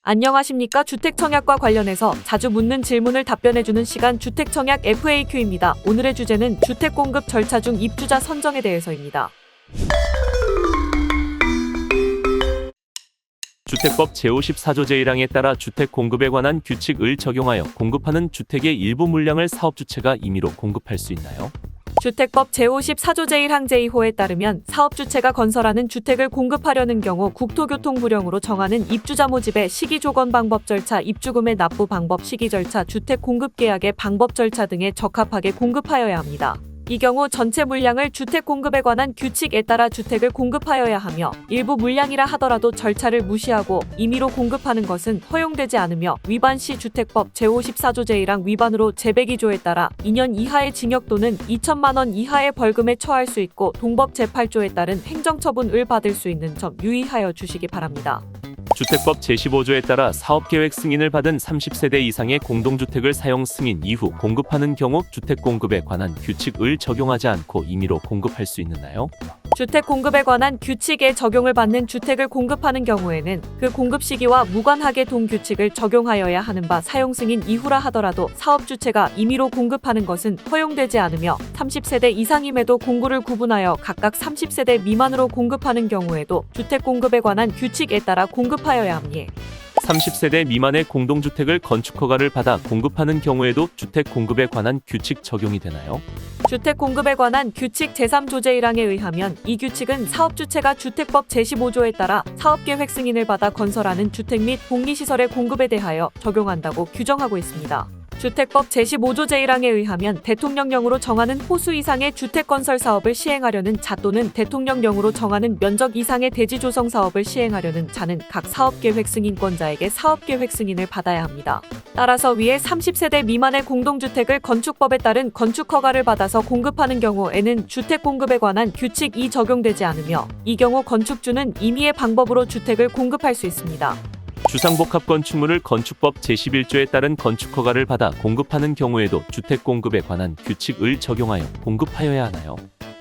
안녕하십니까. 주택청약과 관련해서 자주 묻는 질문을 답변해주는 시간 주택청약 FAQ입니다. 오늘의 주제는 주택공급 절차 중 입주자 선정에 대해서입니다. 주택법 제54조 제1항에 따라 주택 공급에 관한 규칙을 적용하여 공급하는 주택의 일부 물량을 사업주체가 임의로 공급할 수 있나요? 주택법 제54조 제1항 제2호에 따르면 사업주체가 건설하는 주택을 공급하려는 경우 국토교통부령으로 정하는 입주자 모집의 시기 조건 방법 절차, 입주금의 납부 방법, 시기 절차, 주택 공급 계약의 방법 절차 등에 적합하게 공급하여야 합니다. 이 경우 전체 물량을 주택 공급에 관한 규칙에 따라 주택을 공급하여야 하며 일부 물량이라 하더라도 절차를 무시하고 임의로 공급하는 것은 허용되지 않으며 위반 시 주택법 제54조 제1항 위반으로 제102조에 따라 2년 이하의 징역 또는 2천만 원 이하의 벌금에 처할 수 있고 동법 제8조에 따른 행정처분을 받을 수 있는 점 유의하여 주시기 바랍니다. 주택법 제15조에 따라 사업계획 승인을 받은 30세대 이상의 공동주택을 사용 승인 이후 공급하는 경우 주택 공급에 관한 규칙을 적용하지 않고 임의로 공급할 수 있나요? 주택 공급에 관한 규칙에 적용을 받는 주택을 공급하는 경우에는 그 공급 시기와 무관하게 동규칙을 적용하여야 하는 바 사용 승인 이후라 하더라도 사업주체가 임의로 공급하는 것은 허용되지 않으며 30세대 이상임에도 공구를 구분하여 각각 30세대 미만으로 공급하는 경우에도 주택 공급에 관한 규칙에 따라 공급하여야 합니다. 30세대 미만의 공동주택을 건축허가를 받아 공급하는 경우에도 주택 공급에 관한 규칙 적용이 되나요? 주택 공급에 관한 규칙 제3조 제1항에 의하면 이 규칙은 사업주체가 주택법 제15조에 따라 사업계획 승인을 받아 건설하는 주택 및 복리시설의 공급에 대하여 적용한다고 규정하고 있습니다. 주택법 제15조 제1항에 의하면 대통령령으로 정하는 호수 이상의 주택건설 사업을 시행하려는 자 또는 대통령령으로 정하는 면적 이상의 대지 조성 사업을 시행하려는 자는 각 사업계획 승인권자에게 사업계획 승인을 받아야 합니다. 따라서 위에 30세대 미만의 공동주택을 건축법에 따른 건축허가를 받아서 공급하는 경우에는 주택 공급에 관한 규칙이 적용되지 않으며 이 경우 건축주는 임의의 방법으로 주택을 공급할 수 있습니다. 주상복합 건축물을 건축법 제11조에 따른 건축허가를 받아 공급하는 경우에도 주택 공급에 관한 규칙을 적용하여 공급하여야 하나요?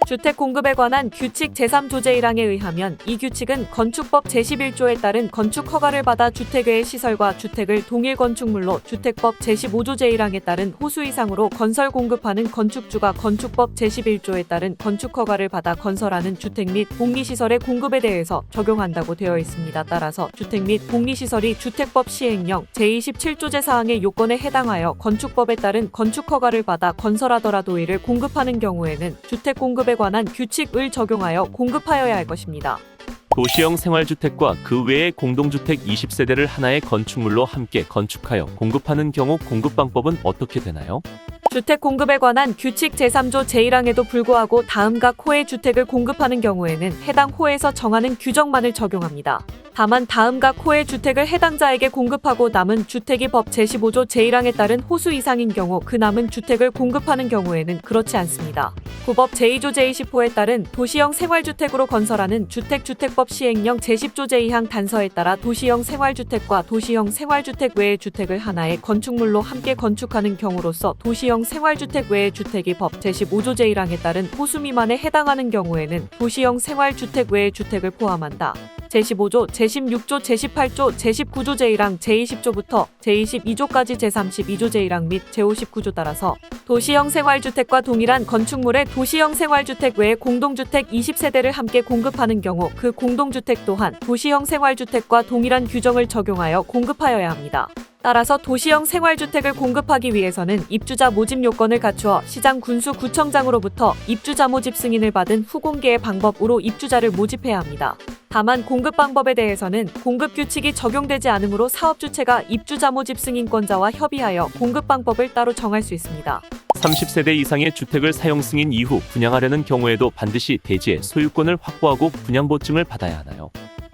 주택 공급에 관한 규칙 제3조 제1항에 의하면 이 규칙은 건축법 제11조에 따른 건축 허가를 받아 주택 외의 시설과 주택을 동일 건축물로 주택법 제15조 제1항에 따른 호수 이상으로 건설 공급하는 건축주가 건축법 제11조에 따른 건축 허가를 받아 건설하는 주택 및 복리시설의 공급에 대해서 적용한다고 되어 있습니다. 따라서 주택 및 복리시설이 주택법 시행령 제27조 제4항의 요건에 해당하여 건축법에 따른 건축 허가를 받아 건설하더라도 이를 공급하는 경우에는 주택 공급에 관한 규칙을 적용하여 공급하여야 할 것입니다. 도시형 생활주택과 그 외의 공동주택 20세대를 하나의 건축물로 함께 건축하여 공급하는 경우 공급 방법은 어떻게 되나요? 주택 공급에 관한 규칙 제3조 제1항에도 불구하고 다음 각 호의 주택을 공급하는 경우에는 해당 호에서 정하는 규정만을 적용합니다. 다만 다음 각 호의 주택을 해당자에게 공급하고 남은 주택이 법 제15조 제1항에 따른 호수 이상인 경우 그 남은 주택을 공급하는 경우에는 그렇지 않습니다. 구법 제2조 제20호에 따른 도시형 생활주택으로 건설하는 주택주택법 시행령 제10조 제2항 단서에 따라 도시형 생활주택과 도시형 생활주택 외의 주택을 하나의 건축물로 함께 건축하는 경우로서 도시형 생활주택 외의 주택이 법 제15조 제1항에 따른 호수 미만에 해당하는 경우에는 도시형 생활주택 외의 주택을 포함한다. 제15조, 제16조, 제18조, 제19조 제1항, 제20조부터 제22조까지 제32조 제1항 및 제59조 따라서 도시형 생활주택과 동일한 건축물의 도시형 생활주택 외에 공동주택 20세대를 함께 공급하는 경우 그 공동주택 또한 도시형 생활주택과 동일한 규정을 적용하여 공급하여야 합니다. 따라서 도시형 생활주택을 공급하기 위해서는 입주자 모집 요건을 갖추어 시장 군수구청장으로부터 입주자 모집 승인을 받은 후공개의 방법으로 입주자를 모집해야 합니다. 다만 공급 방법에 대해서는 공급 규칙이 적용되지 않으므로 사업주체가 입주자 모집 승인권자와 협의하여 공급 방법을 따로 정할 수 있습니다. 30세대 이상의 주택을 사용 승인 이후 분양하려는 경우에도 반드시 대지의 소유권을 확보하고 분양보증을 받아야 하나요?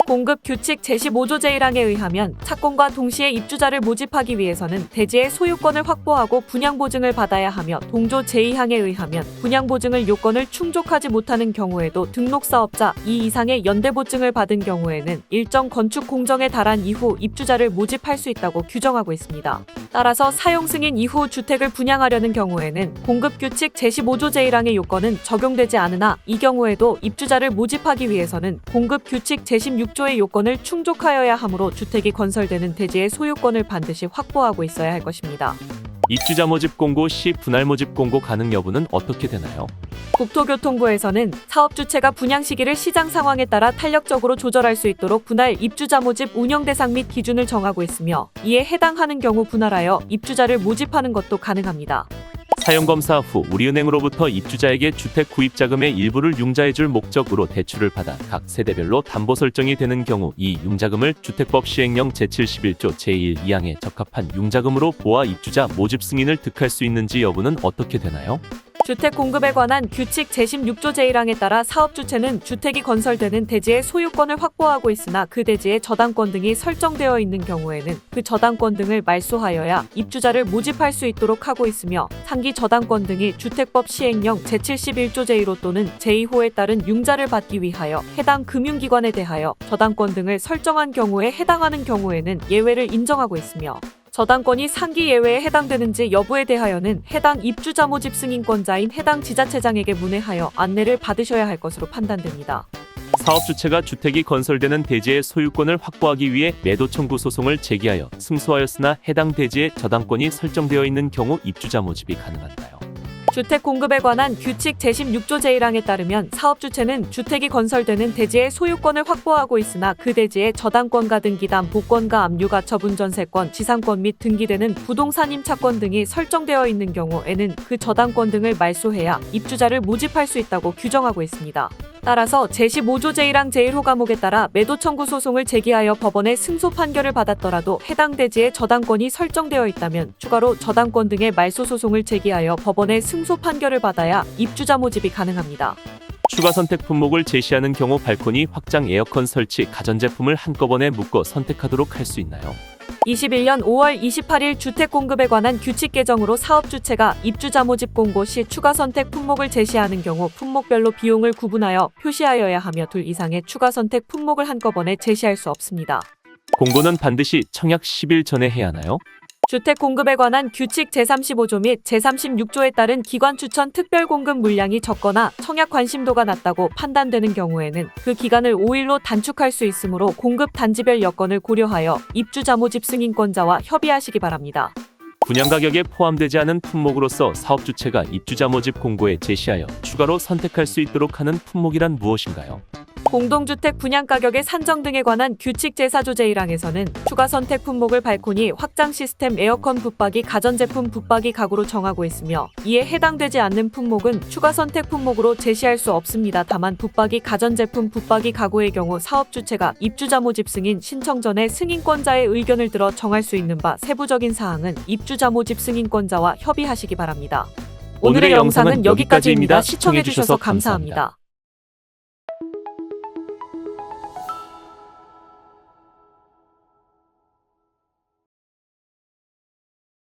공급 규칙 제15조 제1항에 의하면 착공과 동시에 입주자를 모집하기 위해서는 대지의 소유권을 확보하고 분양보증을 받아야 하며 동조 제2항에 의하면 분양보증을 요건을 충족하지 못하는 경우에도 등록사업자 2 이상의 연대보증을 받은 경우에는 일정 건축 공정에 달한 이후 입주자를 모집할 수 있다고 규정하고 있습니다. 따라서 사용 승인 이후 주택을 분양하려는 경우에는 공급규칙 제15조 제1항의 요건은 적용되지 않으나 이 경우에도 입주자를 모집하기 위해서는 공급규칙 제16조의 요건을 충족하여야 하므로 주택이 건설되는 대지의 소유권을 반드시 확보하고 있어야 할 것입니다. 입주자 모집 공고 시 분할 모집 공고 가능 여부는 어떻게 되나요? 국토교통부에서는 사업주체가 분양 시기를 시장 상황에 따라 탄력적으로 조절할 수 있도록 분할 입주자 모집 운영 대상 및 기준을 정하고 있으며 이에 해당하는 경우 분할하여 입주자를 모집하는 것도 가능합니다. 사용검사 후 우리은행으로부터 입주자에게 주택 구입 자금의 일부를 융자해줄 목적으로 대출을 받아 각 세대별로 담보 설정이 되는 경우 이 융자금을 주택법 시행령 제71조 제1, 2항에 적합한 융자금으로 보아 입주자 모집 승인을 득할 수 있는지 여부는 어떻게 되나요? 주택 공급에 관한 규칙 제16조 제1항에 따라 사업주체는 주택이 건설되는 대지의 소유권을 확보하고 있으나 그 대지의 저당권 등이 설정되어 있는 경우에는 그 저당권 등을 말소하여야 입주자를 모집할 수 있도록 하고 있으며 상기 저당권 등이 주택법 시행령 제71조 제1호 또는 제2호에 따른 융자를 받기 위하여 해당 금융기관에 대하여 저당권 등을 설정한 경우에 해당하는 경우에는 예외를 인정하고 있으며 저당권이 상기 예외에 해당되는지 여부에 대하여는 해당 입주자 모집 승인권자인 해당 지자체장에게 문의하여 안내를 받으셔야 할 것으로 판단됩니다. 사업주체가 주택이 건설되는 대지의 소유권을 확보하기 위해 매도 청구 소송을 제기하여 승소하였으나 해당 대지에 저당권이 설정되어 있는 경우 입주자 모집이 가능한가요? 주택 공급에 관한 규칙 제16조 제1항에 따르면 사업주체는 주택이 건설되는 대지의 소유권을 확보하고 있으나 그 대지에 저당권과 등기담, 복권과 압류, 가처분, 전세권, 지상권 및 등기되는 부동산 임차권 등이 설정되어 있는 경우에는 그 저당권 등을 말소해야 입주자를 모집할 수 있다고 규정하고 있습니다. 따라서 제15조 제1항 제1호 과목에 따라 매도 청구 소송을 제기하여 법원의 승소 판결을 받았더라도 해당 대지에 저당권이 설정되어 있다면 추가로 저당권 등의 말소 소송을 제기하여 법원의 승소 판결을 받아야 입주자 모집이 가능합니다. 추가 선택 품목을 제시하는 경우 발코니 확장, 에어컨 설치, 가전제품을 한꺼번에 묶어 선택하도록 할 수 있나요? 21년 5월 28일 주택 공급에 관한 규칙 개정으로 사업주체가 입주자 모집 공고 시 추가 선택 품목을 제시하는 경우 품목별로 비용을 구분하여 표시하여야 하며 둘 이상의 추가 선택 품목을 한꺼번에 제시할 수 없습니다. 공고는 반드시 청약 10일 전에 해야 하나요? 주택 공급에 관한 규칙 제35조 및 제36조에 따른 기관 추천 특별 공급 물량이 적거나 청약 관심도가 낮다고 판단되는 경우에는 그 기간을 5일로 단축할 수 있으므로 공급 단지별 여건을 고려하여 입주자 모집 승인권자와 협의하시기 바랍니다. 분양 가격에 포함되지 않은 품목으로서 사업주체가 입주자 모집 공고에 제시하여 추가로 선택할 수 있도록 하는 품목이란 무엇인가요? 공동주택 분양가격의 산정 등에 관한 규칙 제4조 제1항에서는 추가 선택 품목을 발코니, 확장 시스템, 에어컨, 붙박이, 가전제품, 붙박이 가구로 정하고 있으며 이에 해당되지 않는 품목은 추가 선택 품목으로 제시할 수 없습니다. 다만 붙박이, 가전제품, 붙박이 가구의 경우 사업주체가 입주자 모집 승인 신청 전에 승인권자의 의견을 들어 정할 수 있는 바 세부적인 사항은 입주자 모집 승인권자와 협의하시기 바랍니다. 오늘의 영상은 여기까지입니다. 시청해주셔서 감사합니다.